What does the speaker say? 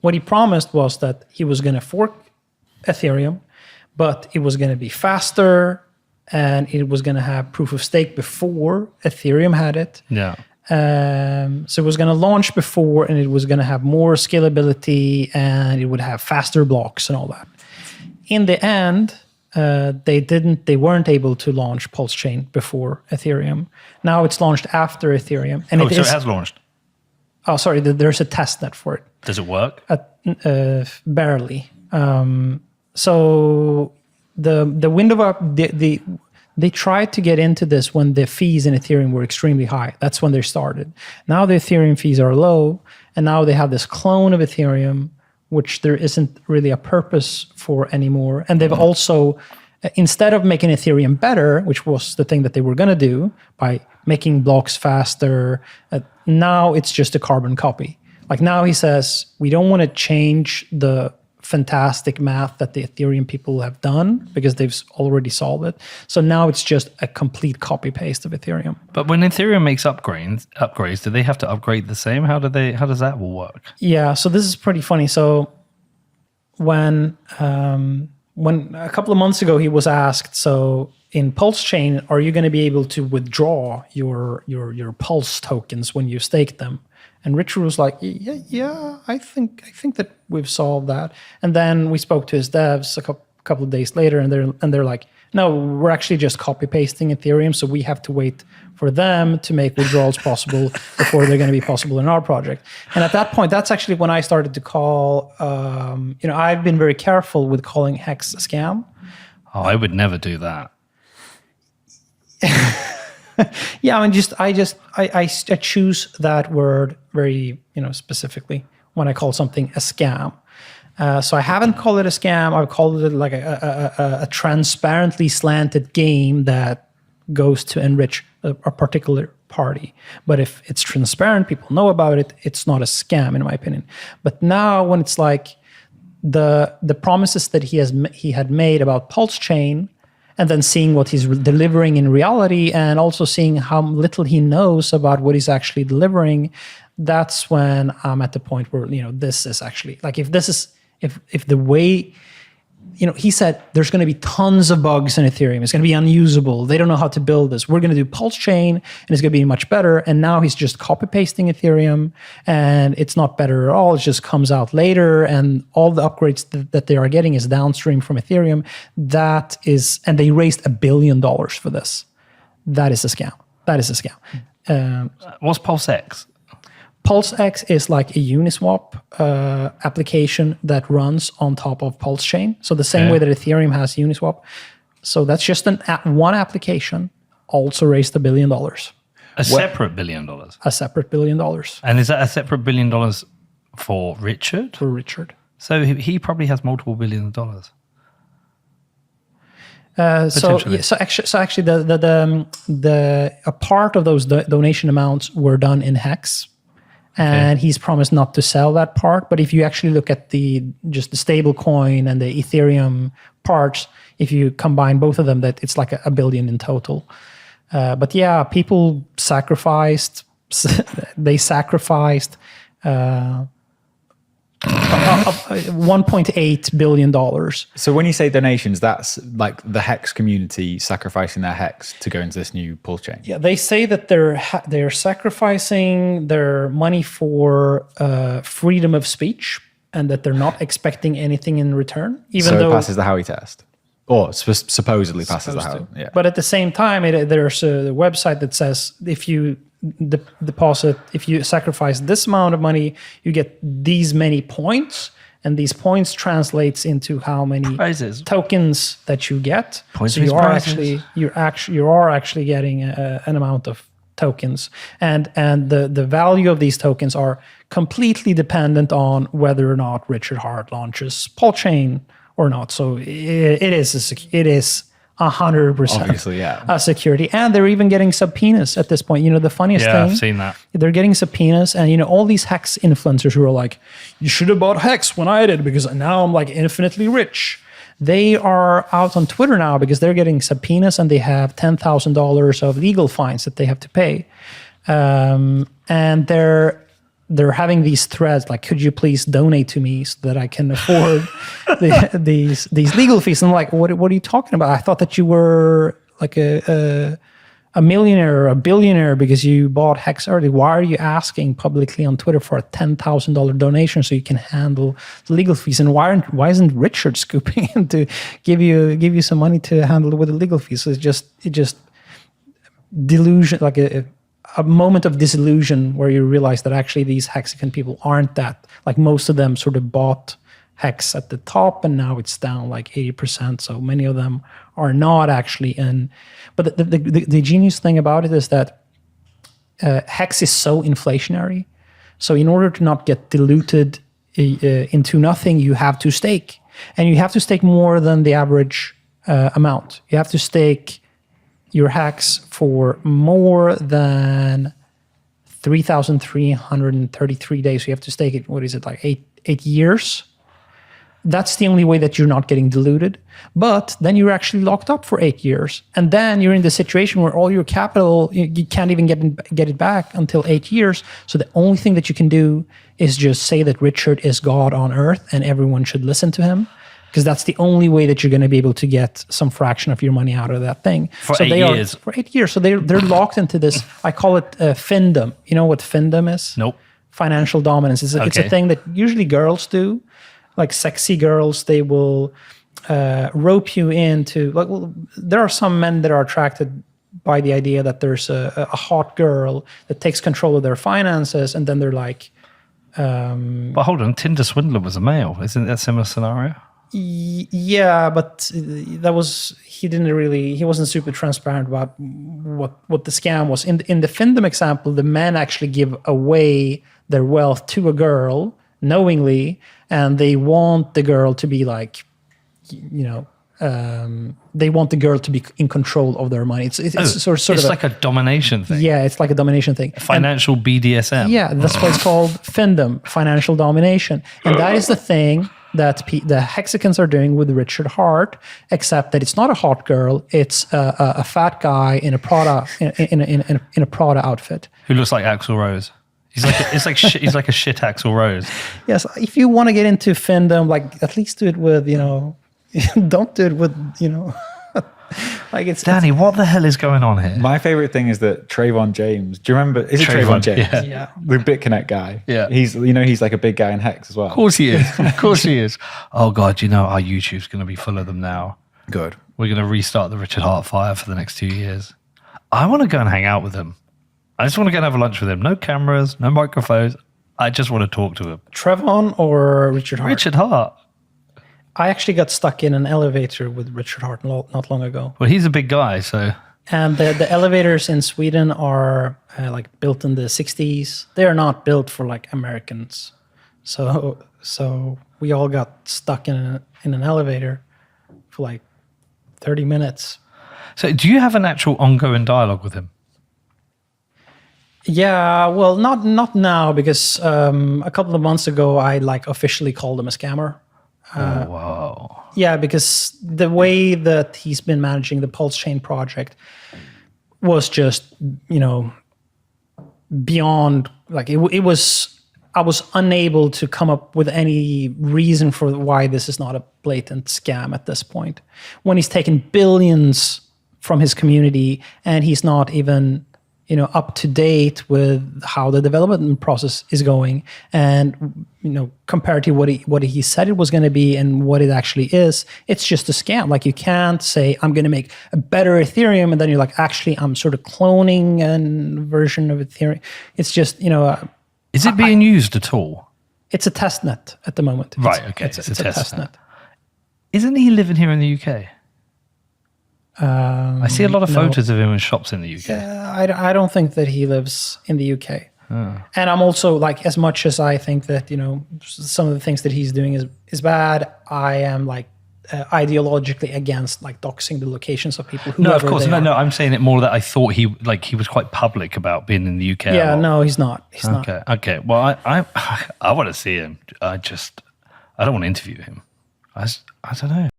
what he promised was that he was going to fork Ethereum, but it was going to be faster and it was going to have proof of stake before Ethereum had it. Yeah. So it was going to launch before, and it was going to have more scalability, and it would have faster blocks and all that. In the end, they weren't able to launch Pulsechain before Ethereum. Now it's launched after Ethereum, and it has launched. Oh, sorry, there's a testnet for it. Does it work? Barely. So the window up, they tried to get into this when the fees in Ethereum were extremely high. That's when they started. Now the Ethereum fees are low, and now they have this clone of Ethereum, which there isn't really a purpose for anymore. And they've also, instead of making Ethereum better, which was the thing that they were going to do by making blocks faster, now it's just a carbon copy. Like now he says, we don't want to change the fantastic math that the Ethereum people have done because they've already solved it. So now it's just a complete copy paste of Ethereum. But when Ethereum makes upgrades, do they have to upgrade the same? How does that all work? Yeah, so this is pretty funny. So when a couple of months ago he was asked, so in Pulsechain, are you going to be able to withdraw your Pulse tokens when you stake them? And Richard was like, yeah, I think that we've solved that. And then we spoke to his devs a couple of days later, and they're like, no, we're actually just copy pasting Ethereum, so we have to wait for them to make withdrawals possible before they're going to be possible in our project. And at that point, that's actually when I started to call. I've been very careful with calling Hex a scam. Oh, I would never do that. Yeah, I mean, I choose that word very, specifically when I call something a scam. So I haven't called it a scam. I've called it like a transparently slanted game that goes to enrich a particular party. But if it's transparent, people know about it, it's not a scam, in my opinion. But now when it's like the promises that he had made about Pulsechain, and then seeing what he's delivering in reality, and also seeing how little he knows about what he's actually delivering, that's when I'm at the point where, this is actually, like, if the way, he said there's going to be tons of bugs in Ethereum. It's going to be unusable. They don't know how to build this. We're going to do Pulsechain, and it's going to be much better. And now he's just copy pasting Ethereum, and it's not better at all. It just comes out later, and all the upgrades that they are getting is downstream from Ethereum. And they raised $1 billion for this. That is a scam. That is a scam. What's PulseX? PulseX is like a Uniswap application that runs on top of Pulsechain. So the same way that Ethereum has Uniswap. So that's just one application, also raised $1 billion. A separate $1 billion? A separate $1 billion. And is that a separate $1 billion for Richard? For Richard. So he probably has multiple billions of dollars. So actually, a part of those donation amounts were done in Hex. And he's promised not to sell that part. But if you actually look at the stable coin and the Ethereum parts, if you combine both of them, that it's like $1 billion in total. But yeah, people sacrificed. They sacrificed $1.8 billion. So when you say donations, that's like the Hex community sacrificing their Hex to go into this new Pulsechain. Yeah, they say that they're sacrificing their money for freedom of speech, and that they're not expecting anything in return. Even though it passes the Howey test, or supposedly passes the Howey. Yeah. But at the same time, there's a website that says if you deposit, if you sacrifice this amount of money, you get these many points, and these points translates into how many tokens that you get. Points so you are actually getting an amount of tokens, and the value of these tokens are completely dependent on whether or not Richard Hart launches Pulsechain or not. So it is 100% obviously, yeah, security. And they're even getting subpoenas at this point. The funniest thing, I've seen that. They're getting subpoenas, and all these Hex influencers who are like, you should have bought Hex when I did, because now I'm like infinitely rich. They are out on Twitter now because they're getting subpoenas, and they have $10,000 of legal fines that they have to pay. And they're having these threads like, could you please donate to me so that I can afford these legal fees? And I'm like, what are you talking about? I thought that you were like a millionaire or a billionaire because you bought Hex early. Why are you asking publicly on Twitter for a $10,000 donation so you can handle the legal fees? And why isn't Richard scooping in to give you some money to handle with the legal fees? So it just delusion, like a moment of disillusion where you realize that actually these Hexagon people aren't that, like most of them sort of bought Hex at the top and now it's down like 80%. So many of them are not actually in. But the genius thing about it is that Hex is so inflationary. So in order to not get diluted into nothing, you have to stake. And you have to stake more than the average amount. You have to stake your Hex for more than 3,333 days. So you have to stake it, what is it, like eight years? That's the only way that you're not getting diluted. But then you're actually locked up for 8 years. And then you're in the situation where all your capital, you can't even get it back until 8 years. So the only thing that you can do is just say that Richard is God on earth and everyone should listen to him. Because that's the only way that you're going to be able to get some fraction of your money out of that thing. For 8 years. For 8 years. So they're locked into this. I call it findom. You know what findom is? Nope. Financial dominance. It's a thing that usually girls do. Like sexy girls, they will rope you into. Like, well, there are some men that are attracted by the idea that there's a hot girl that takes control of their finances, and then they're like. But hold on, Tinder Swindler was a male. Isn't that a similar scenario? Yeah, but he wasn't super transparent about what the scam was. In the Findom example, the men actually give away their wealth to a girl knowingly, and they want the girl to be like, they want the girl to be in control of their money. It's sort of like a domination thing. Yeah, it's like a domination thing. Financial BDSM. Yeah, that's why it's called Findom, financial domination. And that is the thing that the Hexicans are doing with Richard Hart, except that it's not a hot girl; it's a fat guy in a Prada in a Prada outfit who looks like Axl Rose. He's like a shit Axl Rose. Yes, if you want to get into Findom, like at least do it with don't do it with like it's Danny. What the hell is going on here? My favorite thing is that Trayvon James. Do you remember? Is it Trayvon James? Yeah. The BitConnect guy. Yeah. He's like a big guy in Hex as well. Of course he is. Of course he is. Oh God, our YouTube's going to be full of them now. Good. We're going to restart the Richard Hart fire for the next 2 years. I want to go and hang out with him. I just want to go and have a lunch with him. No cameras, no microphones. I just want to talk to him. Trayvon or Richard Hart? Richard Hart. I actually got stuck in an elevator with Richard Hart not long ago. Well, he's a big guy, so. And the elevators in Sweden are like built in the 60s. They are not built for like Americans. So we all got stuck in an elevator for like 30 minutes. So do you have an actual ongoing dialogue with him? Yeah, well, not now, because a couple of months ago I like officially called him a scammer. Wow. Yeah, because the way that he's been managing the Pulsechain project was just, beyond, like it was, I was unable to come up with any reason for why this is not a blatant scam at this point. When he's taken billions from his community and he's not even up to date with how the development process is going, and compared to what he said it was going to be and what it actually is, it's just a scam. Like, you can't say I'm going to make a better Ethereum and then you're like, actually I'm sort of cloning a version of Ethereum. It's just is it being used at all? It's a test net at the moment. Right. Okay. It's a test net. Isn't he living here in the UK? I see a lot of photos of him in shops in the UK. I don't think that he lives in the UK. Oh. And I'm also, like, as much as I think that, some of the things that he's doing is bad, I am like ideologically against like doxing the locations of people. No, of course. No, I'm saying it more that I thought he was quite public about being in the UK. Yeah, no, he's not. He's not. Okay. Well, I want to see him. I don't want to interview him. I don't know.